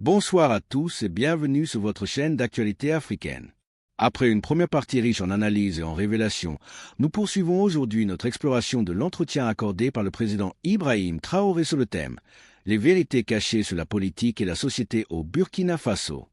Bonsoir à tous et bienvenue sur votre chaîne d'actualité africaine. Après une première partie riche en analyses et en révélations, nous poursuivons aujourd'hui notre exploration de l'entretien accordé par le président Ibrahim Traoré sur le thème « Les vérités cachées sur la politique et la société au Burkina Faso ».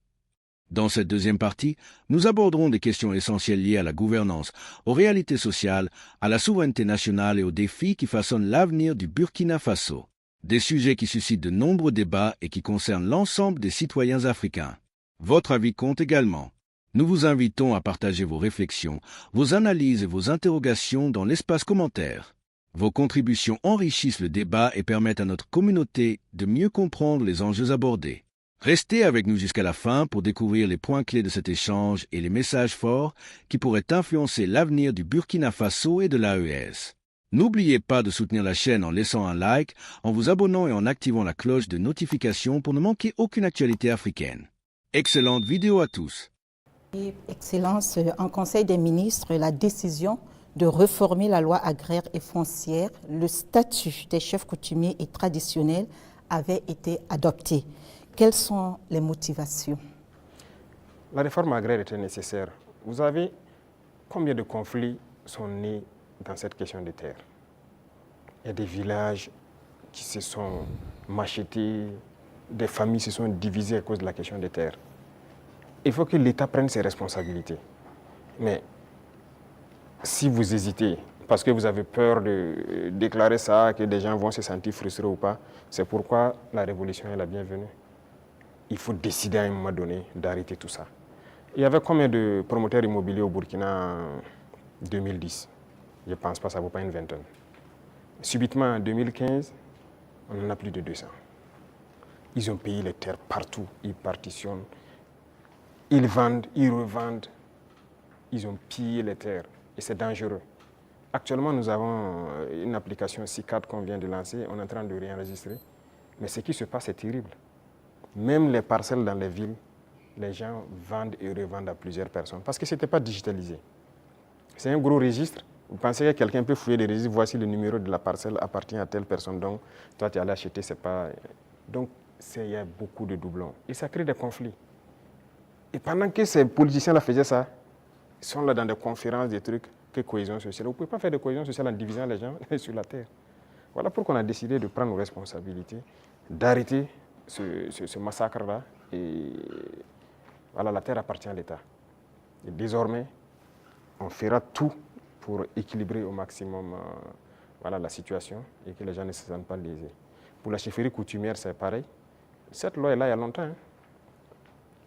Dans cette deuxième partie, nous aborderons des questions essentielles liées à la gouvernance, aux réalités sociales, à la souveraineté nationale et aux défis qui façonnent l'avenir du Burkina Faso. Des sujets qui suscitent de nombreux débats et qui concernent l'ensemble des citoyens africains. Votre avis compte également. Nous vous invitons à partager vos réflexions, vos analyses et vos interrogations dans l'espace commentaire. Vos contributions enrichissent le débat et permettent à notre communauté de mieux comprendre les enjeux abordés. Restez avec nous jusqu'à la fin pour découvrir les points clés de cet échange et les messages forts qui pourraient influencer l'avenir du Burkina Faso et de l'AES. N'oubliez pas de soutenir la chaîne en laissant un like, en vous abonnant et en activant la cloche de notification pour ne manquer aucune actualité africaine. Excellente vidéo à tous. Excellence, en Conseil des ministres, la décision de réformer la loi agraire et foncière, le statut des chefs coutumiers et traditionnels avait été adopté. Quelles sont les motivations? La réforme agraire était nécessaire. Vous savez combien de conflits sont nés dans cette question des terres? Il y a des villages qui se sont machetés, des familles se sont divisées à cause de la question des terres. Il faut que l'État prenne ses responsabilités. Mais si vous hésitez, parce que vous avez peur de déclarer ça, que des gens vont se sentir frustrés ou pas, c'est pourquoi la révolution est la bienvenue. Il faut décider à un moment donné d'arrêter tout ça. Il y avait combien de promoteurs immobiliers au Burkina en 2010? Je ne pense pas, ça ne vaut pas une vingtaine. Subitement, en 2015, on en a plus de 200. Ils ont payé les terres partout, ils partitionnent, ils vendent, ils revendent. Ils ont pillé les terres et c'est dangereux. Actuellement, nous avons une application C4 qu'on vient de lancer, on est en train de réenregistrer. Mais ce qui se passe est terrible. Même les parcelles dans les villes, les gens vendent et revendent à plusieurs personnes parce que ce n'était pas digitalisé. C'est un gros registre. Vous pensez que quelqu'un peut fouiller les registres, voici le numéro de la parcelle appartient à telle personne, donc toi tu es allé acheter, c'est pas... Donc il y a beaucoup de doublons et ça crée des conflits. Et pendant que ces politiciens-là faisaient ça, ils sont là dans des conférences, des trucs, que cohésion sociale. Vous ne pouvez pas faire de cohésion sociale en divisant les gens sur la terre. Voilà pourquoi on a décidé de prendre nos responsabilités, d'arrêter ce massacre-là. Et voilà, la terre appartient à l'État. Et désormais, on fera tout pour équilibrer au maximum voilà, la situation et que les gens ne se sentent pas lésés. Pour la chefferie coutumière, c'est pareil. Cette loi est là il y a longtemps. Hein.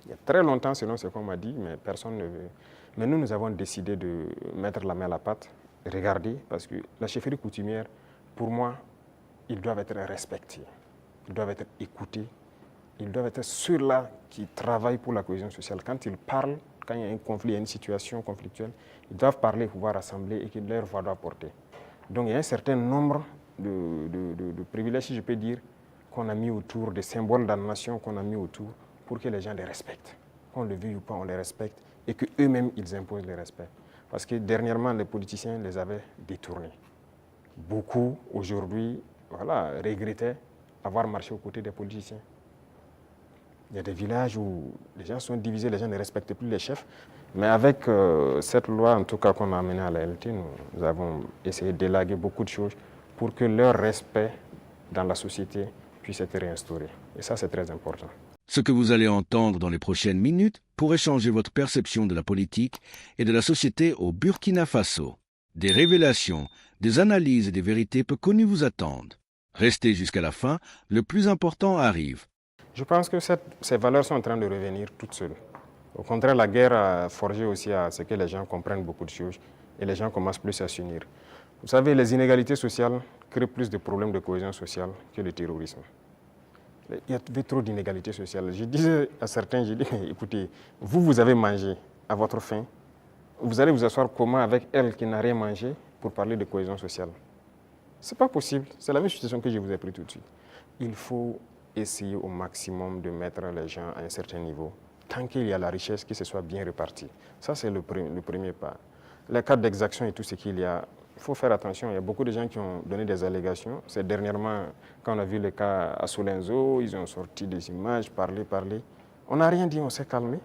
Il y a très longtemps, selon ce qu'on m'a dit, mais personne ne veut. Mais nous avons décidé de mettre la main à la pâte, regarder, parce que la chefferie coutumière, pour moi, ils doivent être respectés, ils doivent être écoutés, ils doivent être ceux-là qui travaillent pour la cohésion sociale. Quand ils parlent, quand il y a un conflit, il y a une situation conflictuelle, ils doivent parler, pouvoir rassembler et que leur voix doit porter. Donc il y a un certain nombre de privilèges, si je peux dire, qu'on a mis autour, des symboles de la nation qu'on a mis autour pour que les gens les respectent. Qu'on le veuille ou pas, on les respecte et qu'eux-mêmes, ils imposent le respect. Parce que dernièrement, les politiciens les avaient détournés. Beaucoup, aujourd'hui, voilà, regrettaient avoir marché aux côtés des politiciens. Il y a des villages où les gens sont divisés, les gens ne respectent plus les chefs. Mais avec cette loi, en tout cas qu'on a amenée à la LT, nous avons essayé d'élaguer beaucoup de choses pour que leur respect dans la société puisse être réinstauré. Et ça, c'est très important. Ce que vous allez entendre dans les prochaines minutes pourrait changer votre perception de la politique et de la société au Burkina Faso. Des révélations, des analyses et des vérités peu connues vous attendent. Restez jusqu'à la fin, le plus important arrive. Je pense que ces valeurs sont en train de revenir toutes seules. Au contraire, la guerre a forgé aussi à ce que les gens comprennent beaucoup de choses et les gens commencent plus à s'unir. Vous savez, les inégalités sociales créent plus de problèmes de cohésion sociale que le terrorisme. Il y avait trop d'inégalités sociales. Je disais à certains, je dis, écoutez, vous avez mangé à votre faim. Vous allez vous asseoir comment avec elle qui n'a rien mangé pour parler de cohésion sociale? Ce n'est pas possible. C'est la même situation que je vous ai pris tout de suite. Il faut essayer au maximum de mettre les gens à un certain niveau. Tant qu'il y a la richesse, que ce soit bien réparti. Ça, c'est le premier pas. Les cas d'exaction et tout ce qu'il y a, il faut faire attention. Il y a beaucoup de gens qui ont donné des allégations. C'est dernièrement, quand on a vu le cas à Solenzo, ils ont sorti des images, parlé. On n'a rien dit, on s'est calmé.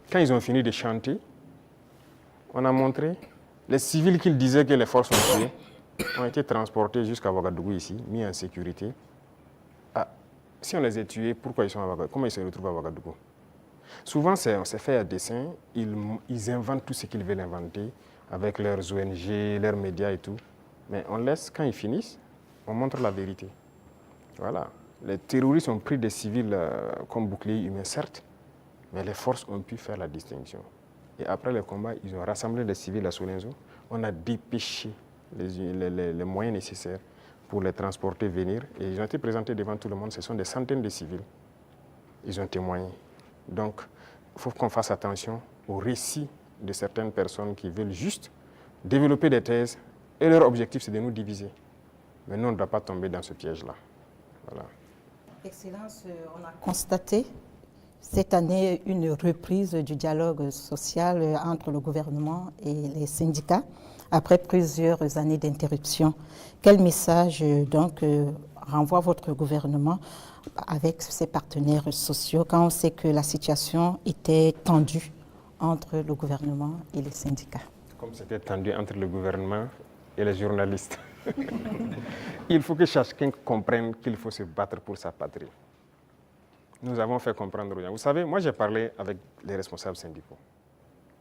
Quand ils ont fini de chanter, on a montré les civils qu'ils disaient que les forces ont tués ont été transportés jusqu'à Ouagadougou ici, mis en sécurité. Ah, si on les a tués, pourquoi ils sont à Ouagadougou? Comment ils se retrouvent à Ouagadougou? Souvent, c'est fait à dessein. Ils inventent tout ce qu'ils veulent inventer avec leurs ONG, leurs médias et tout. Mais on laisse, quand ils finissent, on montre la vérité. Voilà. Les terroristes ont pris des civils comme boucliers humains, certes, mais les forces ont pu faire la distinction. Et après le combat, ils ont rassemblé les civils à Solenzo. On a dépêché les moyens nécessaires pour les transporter, venir. Et ils ont été présentés devant tout le monde. Ce sont des centaines de civils. Ils ont témoigné. Donc, il faut qu'on fasse attention aux récits de certaines personnes qui veulent juste développer des thèses. Et leur objectif, c'est de nous diviser. Mais nous, on ne doit pas tomber dans ce piège-là. Voilà. Excellence, on a constaté cette année une reprise du dialogue social entre le gouvernement et les syndicats après plusieurs années d'interruption. Quel message donc renvoie votre gouvernement avec ses partenaires sociaux quand on sait que la situation était tendue entre le gouvernement et les syndicats? Comme c'était tendu entre le gouvernement et les journalistes. Il faut que chacun comprenne qu'il faut se battre pour sa patrie. Nous avons fait comprendre aux gens. Vous savez, moi j'ai parlé avec les responsables syndicaux.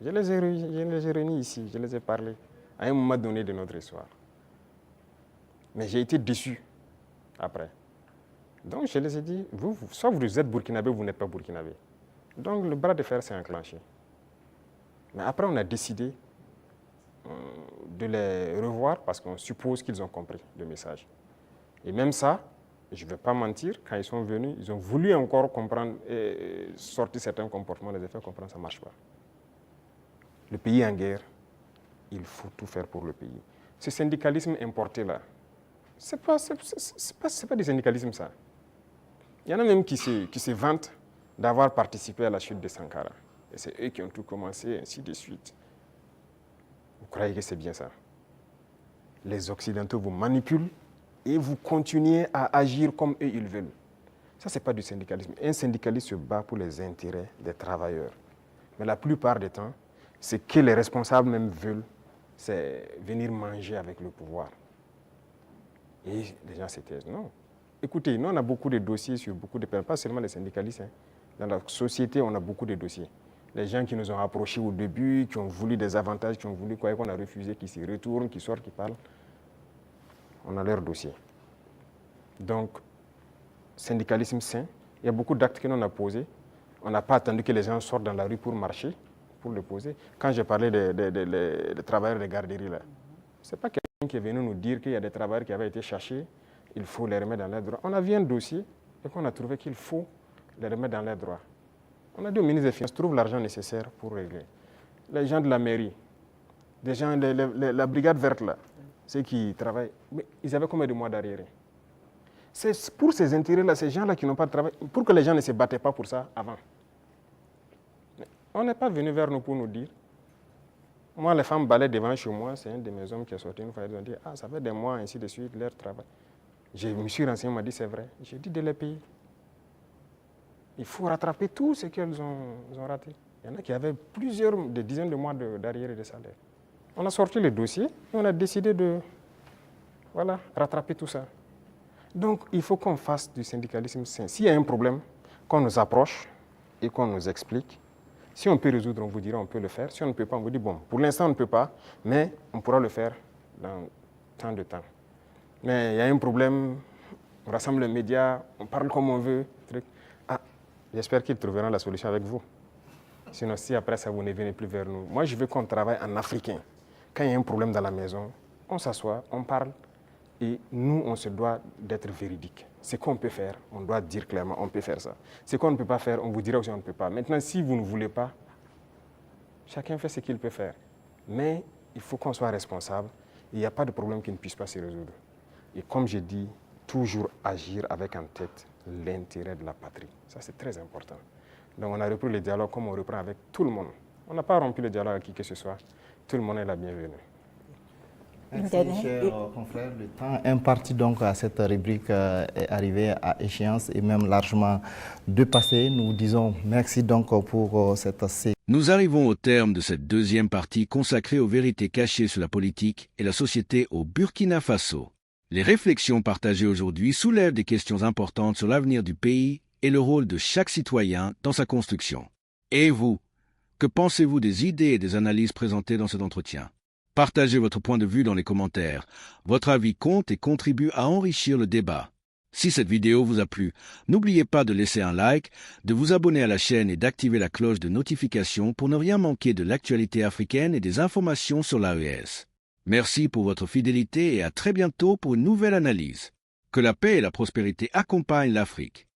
Je les ai réunis ici, je les ai parlé à un moment donné de notre histoire. Mais j'ai été déçu après. Donc je les ai dit, soit vous êtes burkinabé ou vous n'êtes pas burkinabé. Donc le bras de fer s'est enclenché. Mais après on a décidé de les revoir parce qu'on suppose qu'ils ont compris le message. Et même ça, je ne vais pas mentir, quand ils sont venus, ils ont voulu encore comprendre et sortir certains comportements, les faire comprendre, ça ne marche pas. Le pays est en guerre, il faut tout faire pour le pays. Ce syndicalisme importé là, ce n'est pas du syndicalisme ça. Il y en a même qui se vantent d'avoir participé à la chute de Sankara. Et c'est eux qui ont tout commencé, ainsi de suite. Vous croyez que c'est bien ça? Les Occidentaux vous manipulent et vous continuez à agir comme eux ils veulent. Ça, ce n'est pas du syndicalisme. Un syndicaliste se bat pour les intérêts des travailleurs. Mais la plupart du temps, ce que les responsables même veulent, c'est venir manger avec le pouvoir. Et les gens se taisent. Non. Écoutez, nous, on a beaucoup de dossiers sur beaucoup de personnes, pas seulement les syndicalistes. Hein. Dans la société, on a beaucoup de dossiers. Les gens qui nous ont approchés au début, qui ont voulu des avantages, qui ont voulu quoi, qu'on a refusé, qui se retournent, qui sortent, qui parlent. On a leur dossier. Donc, syndicalisme sain, il y a beaucoup d'actes que l'on a posés. On n'a pas attendu que les gens sortent dans la rue pour marcher, pour le poser. Quand j'ai parlé des travailleurs des garderies, là, ce n'est pas quelqu'un qui est venu nous dire qu'il y a des travailleurs qui avaient été cherchés, il faut les remettre dans leurs droits. On a vu un dossier et qu'on a trouvé qu'il faut les remettre dans leurs droits. On a dit au ministre des Finances, trouve l'argent nécessaire pour régler. Les gens de la mairie, des gens, la brigade verte, là, ceux qui travaillent, mais ils avaient combien de mois d'arriérés? C'est pour ces intérêts-là, ces gens-là qui n'ont pas de travail, pour que les gens ne se battaient pas pour ça avant. Mais on n'est pas venu vers nous pour nous dire. Moi, les femmes balaient devant chez moi, c'est un de mes hommes qui est sorti une fois, ils ont dit, ah, ça fait des mois, ainsi de suite, leur travail. Je me suis renseigné, on m'a dit, c'est vrai. J'ai dit de les payer. Il faut rattraper tout ce qu'elles ont raté. Il y en a qui avaient des dizaines de mois d'arriérés de salaire. On a sorti le dossier et on a décidé de rattraper tout ça. Donc, il faut qu'on fasse du syndicalisme sain. S'il y a un problème, qu'on nous approche et qu'on nous explique. Si on peut résoudre, on vous dira on peut le faire. Si on ne peut pas, on vous dit bon, pour l'instant on ne peut pas, mais on pourra le faire dans tant de temps. Mais il y a un problème, on rassemble les médias, on parle comme on veut. Ah, j'espère qu'ils trouveront la solution avec vous. Sinon, si après ça, vous ne venez plus vers nous. Moi, je veux qu'on travaille en africain. Quand il y a un problème dans la maison, on s'assoit, on parle. Et nous, on se doit d'être véridique. Ce qu'on peut faire, on doit dire clairement, on peut faire ça. Ce qu'on ne peut pas faire, on vous dira aussi on ne peut pas. Maintenant, si vous ne voulez pas, chacun fait ce qu'il peut faire. Mais il faut qu'on soit responsable. Il n'y a pas de problème qui ne puisse pas se résoudre. Et comme je dis, toujours agir avec en tête l'intérêt de la patrie. Ça, c'est très important. Donc, on a repris le dialogue comme on reprend avec tout le monde. On n'a pas rompu le dialogue avec qui que ce soit. Tout le monde est la bienvenue. Merci, chers confrères. Le temps imparti donc à cette rubrique est arrivé à échéance et même largement dépassé. Nous vous disons merci donc pour cette série. Nous arrivons au terme de cette deuxième partie consacrée aux vérités cachées sur la politique et la société au Burkina Faso. Les réflexions partagées aujourd'hui soulèvent des questions importantes sur l'avenir du pays et le rôle de chaque citoyen dans sa construction. Et vous, que pensez-vous des idées et des analyses présentées dans cet entretien ? Partagez votre point de vue dans les commentaires. Votre avis compte et contribue à enrichir le débat. Si cette vidéo vous a plu, n'oubliez pas de laisser un like, de vous abonner à la chaîne et d'activer la cloche de notification pour ne rien manquer de l'actualité africaine et des informations sur l'AES. Merci pour votre fidélité et à très bientôt pour une nouvelle analyse. Que la paix et la prospérité accompagnent l'Afrique.